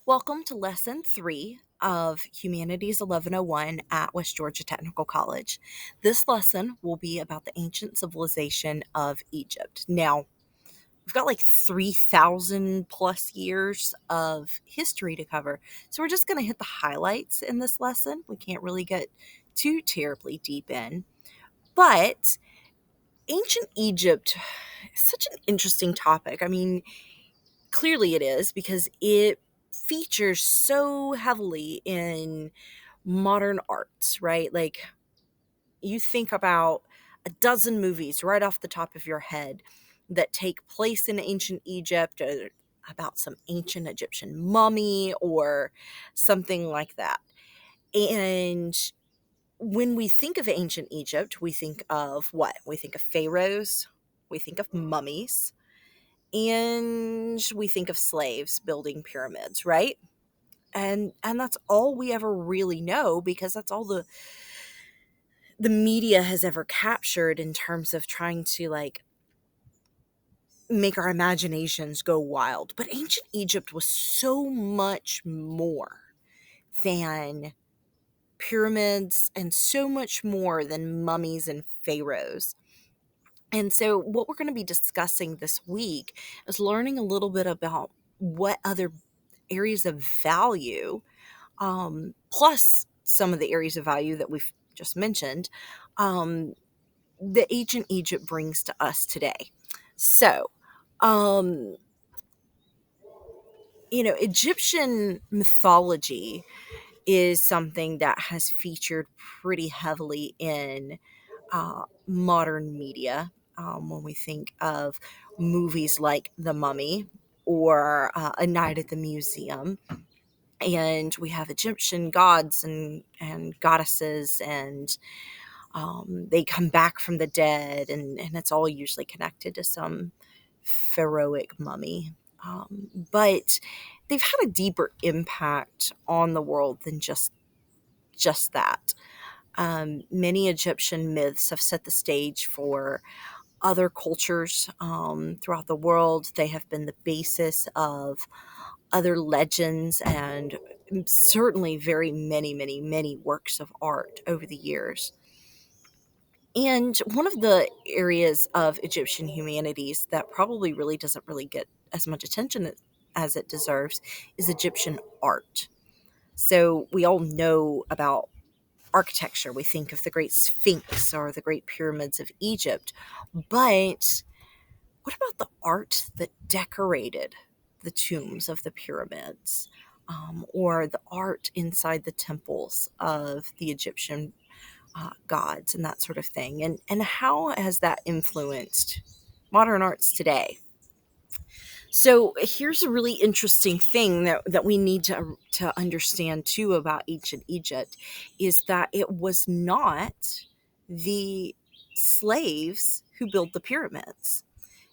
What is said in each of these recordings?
Welcome to Lesson 3 of Humanities 1101 at West Georgia Technical College. This lesson will be about the ancient civilization of Egypt. Now, we've got like 3,000 plus years of history to cover, so we're just going to hit the highlights in this lesson. We can't really get too terribly deep in, but ancient Egypt is such an interesting topic. I mean, clearly it is because it features so heavily in modern arts, right? Like you think about a dozen movies right off the top of your head that take place in ancient Egypt or about some ancient Egyptian mummy or something like that. And when we think of ancient Egypt, we think of what? We think of pharaohs, we think of mummies, and we think of slaves building pyramids, right? And that's all we ever really know because that's all the media has ever captured in terms of trying to like make our imaginations go wild. But ancient Egypt was so much more than pyramids and so much more than mummies and pharaohs. And so what we're going to be discussing this week is learning a little bit about what other areas of value, plus some of the areas of value that we've just mentioned, um, that ancient Egypt brings to us today. So, um, Egyptian mythology is something that has featured pretty heavily in modern media. When we think of movies like The Mummy or A Night at the Museum, and we have Egyptian gods and goddesses, and they come back from the dead, and it's all usually connected to some pharaohic mummy. But they've had a deeper impact on the world than just that. Many Egyptian myths have set the stage for other cultures throughout the world. They have been the basis of other legends and certainly very many works of art over the years. And one of the areas of Egyptian humanities that probably really doesn't really get as much attention as it deserves is Egyptian art. So we all know about architecture. We think of the Great Sphinx or the Great Pyramids of Egypt. But what about the art that decorated the tombs of the pyramids, or the art inside the temples of the Egyptian gods and that sort of thing? And how has that influenced modern arts today? So here's a really interesting thing that we need to understand too about ancient Egypt is that it was not the slaves who built the pyramids.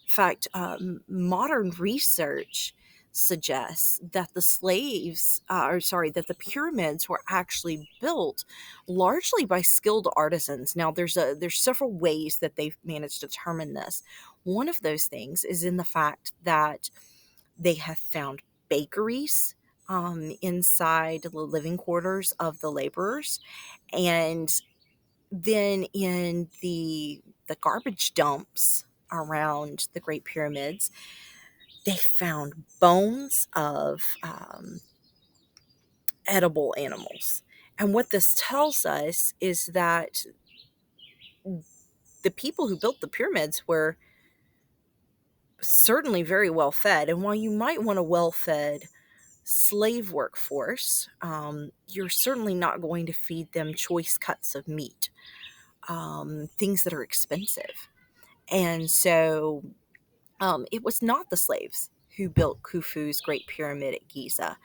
In fact, modern research suggests that that the pyramids were actually built largely by skilled artisans. Now, there's several ways that they've managed to determine this. One of those things is in the fact that they have found bakeries inside the living quarters of the laborers, and then in the garbage dumps around the Great Pyramids, they found bones of edible animals. And what this tells us is that the people who built the pyramids were certainly very well fed. And while you might want a well fed slave workforce, you're certainly not going to feed them choice cuts of meat, things that are expensive. And so it was not the slaves who built Khufu's Great Pyramid at Giza,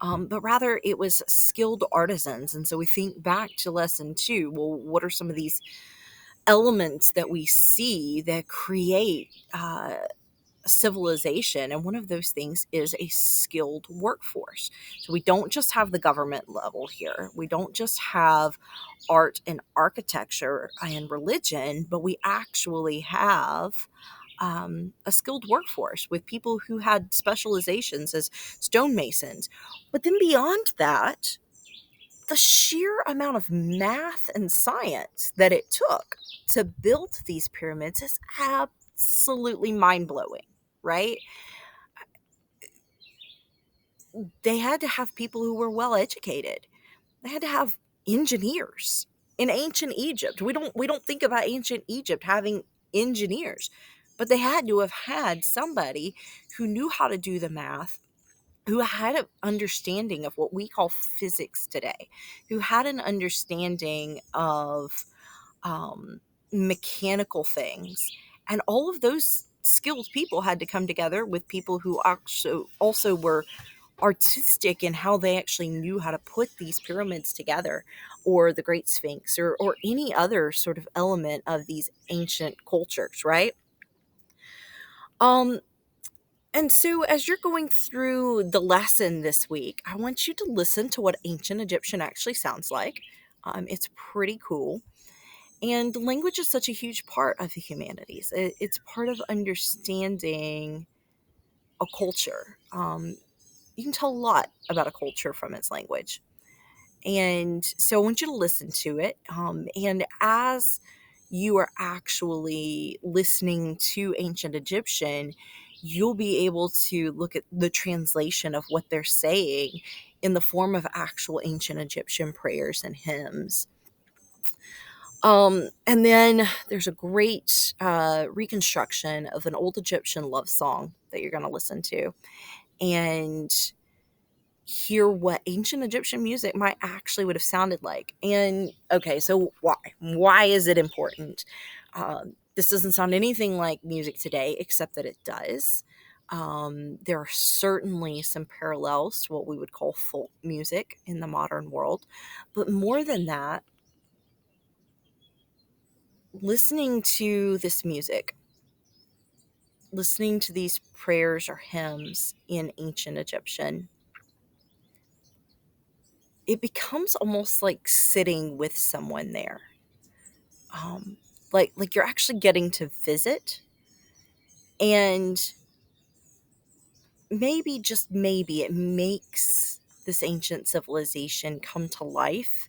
but rather it was skilled artisans. And so we think back to lesson 2. Well, what are some of these elements that we see that create civilization? And one of those things is a skilled workforce. So we don't just have the government level here. We don't just have art and architecture and religion, but we actually have a skilled workforce with people who had specializations as stonemasons. But then beyond that, the sheer amount of math and science that it took to build these pyramids is absolutely mind blowing, right? They had to have people who were well educated. They had to have engineers in ancient Egypt. We don't think about ancient Egypt having engineers, but they had to have had somebody who knew how to do the math, who had an understanding of what we call physics today, who had an understanding of mechanical things. And all of those skilled people had to come together with people who also were artistic in how they actually knew how to put these pyramids together, or the Great Sphinx, or any other sort of element of these ancient cultures, right? Um, and so as you're going through the lesson this week, I want you to listen to what ancient Egyptian actually sounds like. It's pretty cool. And language is such a huge part of the humanities. It's part of understanding a culture. You can tell a lot about a culture from its language. And so I want you to listen to it. And as you are actually listening to ancient Egyptian, you'll be able to look at the translation of what they're saying in the form of actual ancient Egyptian prayers and hymns. And then there's a great reconstruction of an old Egyptian love song that you're going to listen to and hear what ancient Egyptian music might actually would have sounded like. And okay, so why is it important? This doesn't sound anything like music today, except that it does. There are certainly some parallels to what we would call folk music in the modern world, but more than that, listening to this music, listening to these prayers or hymns in ancient Egyptian, it becomes almost like sitting with someone there. Um, like you're actually getting to visit, and maybe, just maybe, it makes this ancient civilization come to life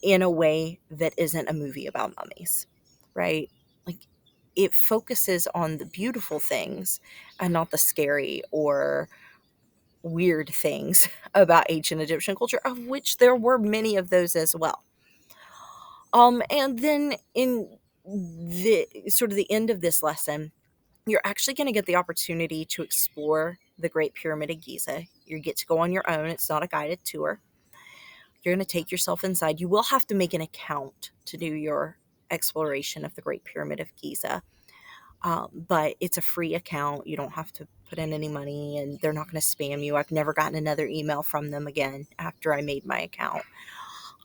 in a way that isn't a movie about mummies, right? Like, it focuses on the beautiful things and not the scary or weird things about ancient Egyptian culture, of which there were many of those as well. And then in the sort of the end of this lesson, you're actually going to get the opportunity to explore the Great Pyramid of Giza. You get to go on your own. It's not a guided tour. You're going to take yourself inside. You will have to make an account to do your exploration of the Great Pyramid of Giza. But it's a free account. You don't have to put in any money, and they're not going to spam you. I've never gotten another email from them again after I made my account.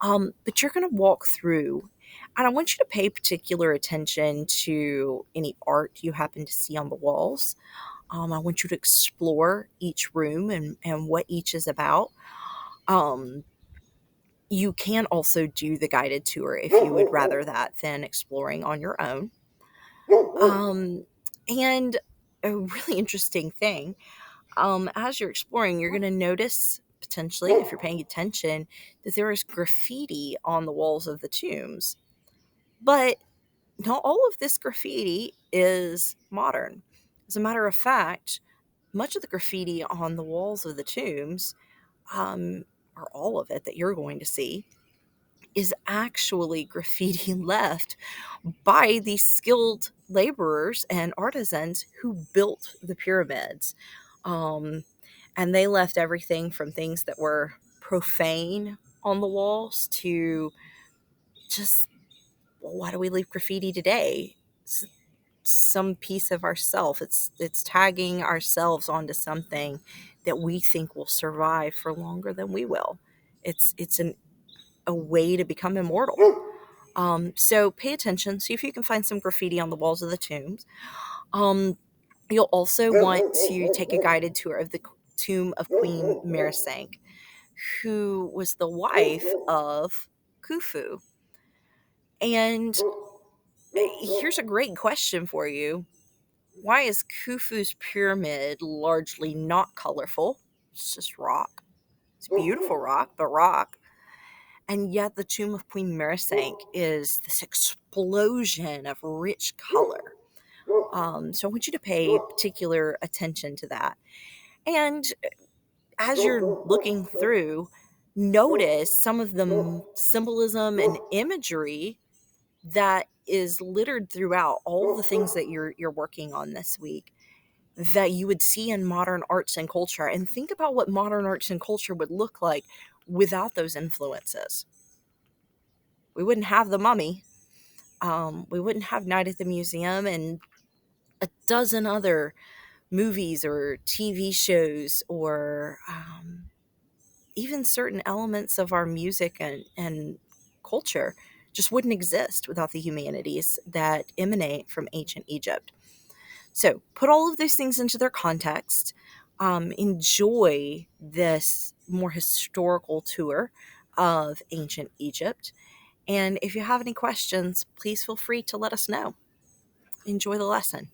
But you're going to walk through, and I want you to pay particular attention to any art you happen to see on the walls. I want you to explore each room and what each is about. Um, you can also do the guided tour if you would rather that than exploring on your own. Um, and a really interesting thing, as you're exploring, you're going to notice, potentially, if you're paying attention, that there is graffiti on the walls of the tombs. But not all of this graffiti is modern. As a matter of fact, much of the graffiti on the walls of the tombs, or all of it that you're going to see, is actually graffiti left by these skilled laborers and artisans who built the pyramids. Um, and they left everything from things that were profane on the walls to just, well, why do we leave graffiti today? It's some piece of ourself. It's tagging ourselves onto something that we think will survive for longer than we will. It's a way to become immortal. So pay attention. See if you can find some graffiti on the walls of the tombs. You'll also want to take a guided tour of the tomb of Queen Merisank, who was the wife of Khufu. And here's a great question for you. Why is Khufu's pyramid largely not colorful? It's just rock. It's beautiful rock, but rock. And yet the tomb of Queen Mirisank is this explosion of rich color. So I want you to pay particular attention to that. And as you're looking through, notice some of the symbolism and imagery that is littered throughout all the things that you're working on this week that you would see in modern arts and culture, and think about what modern arts and culture would look like without those influences. We wouldn't have The Mummy. We wouldn't have Night at the Museum and a dozen other movies or TV shows, or even certain elements of our music and culture just wouldn't exist without the humanities that emanate from ancient Egypt. So put all of those things into their context. Enjoy this more historical tour of ancient Egypt. And if you have any questions, please feel free to let us know. Enjoy the lesson.